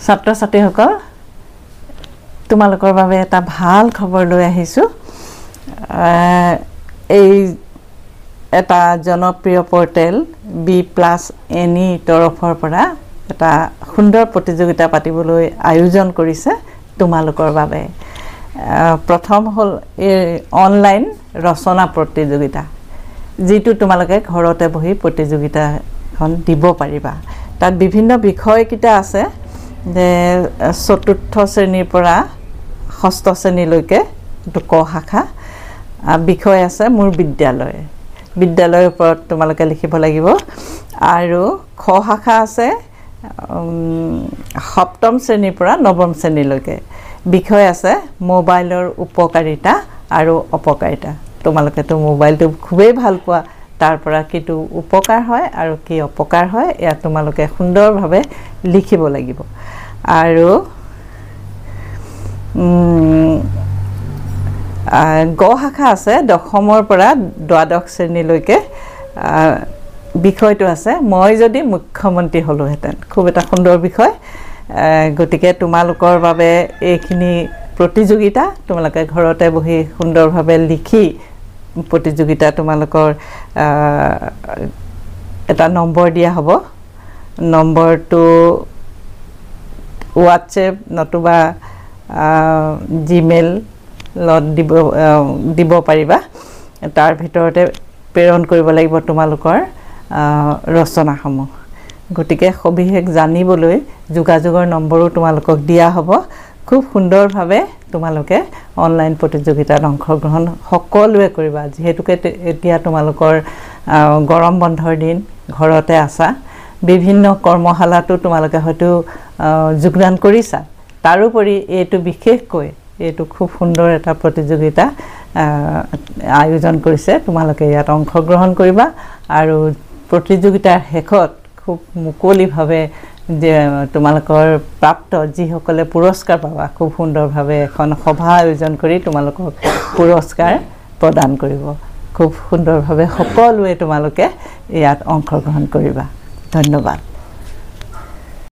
ছাত্ৰ ছাত্ৰীসকল তোমালোকৰ বাবে এটা ভাল খবৰ লৈ আহিছো এই এটা জনপ্ৰিয় পৰ্টেল B+NE তৰফৰ পৰা এটা সুন্দৰ প্ৰতিযোগিতা পাতিবলৈ আয়োজন কৰিছে তোমালোকৰ বাবে প্ৰথম হল এই অনলাইন ৰচনা প্ৰতিযোগিতা যেটো তোমালোকে ঘৰতে বহি প্ৰতিযোগিতাখন দিব পাৰিবা তাত বিভিন্ন বিষয় কিটা আছে যে চতুৰ্থ শ্ৰেণীৰ পৰা ষষ্ঠ শ্ৰেণীলৈকে ক শাখা বিষয় আছে মোৰ বিদ্যালয়ৰ ওপৰত তোমালোকে লিখিব লাগিব আৰু খ শাখা আছে সপ্তম শ্ৰেণীৰ পৰা নৱম শ্ৰেণীলৈকে বিষয় আছে মোবাইলৰ উপকাৰিতা আৰু অপকাৰিতা তোমালোকে তো মোবাইলটো খুবেই ভাল পোৱা তাৰ পৰা কিটো উপকাৰ হয় আৰু কি অপকাৰ হয় এয়া তোমালোকে সুন্দৰভাৱে লিখিব লাগিব আৰু গ শাখা আছে দশমৰ পৰা দ্বাদশ শ্ৰেণীলৈকে বিষয়টো আছে মই যদি মুখ্যমন্ত্ৰী হলোহেতেন খুব এটা সুন্দৰ বিষয় গতিকে তোমালোকৰ বাবে এইখিনি প্ৰতিযোগিতা তোমালোকে ঘৰতে বহি সুন্দৰভাৱে লিখি প্ৰতিযোগিতা তোমালোকৰ এটা নম্বৰ দিয়া হ'ব নম্বৰটো WhatsApp নতুবা Gmail লত দিব পাৰিবা তাৰ ভিতৰতে প্ৰেৰণ কৰিব লাগিব তোমালোকৰ ৰচনাসমূহ গতিকে সবিশেষ জানিবলৈ যোগাযোগৰ নম্বৰো তোমালোকক দিয়া হ'ব খুব সুন্দৰভাৱে তোমালোকে অনলাইন প্ৰতিযোগিতাত অংশগ্ৰহণ সকলোৱে কৰিবা যেহেতুকে এতিয়া তোমালোকৰ গৰম বন্ধৰ দিন ঘৰতে আছা বিভিন্ন কৰ্মশালাটো তোমালোকে হয়তো যোগদান কৰিছা তাৰোপৰি এইটো বিশেষকৈ এইটো খুব সুন্দৰ এটা প্ৰতিযোগিতা আয়োজন কৰিছে তোমালোকে ইয়াত অংশগ্ৰহণ কৰিবা আৰু প্ৰতিযোগিতাৰ শেষত খুব মুকলিভাৱে যে তোমালোকৰ প্ৰাপ্ত যিসকলে পুৰস্কাৰ পাবা খুব সুন্দৰভাৱে এখন সভা আয়োজন কৰি তোমালোকক পুৰস্কাৰ প্ৰদান কৰিব খুব সুন্দৰভাৱে সকলোৱে তোমালোকে ইয়াত অংশগ্ৰহণ কৰিবা ধন্যবাদ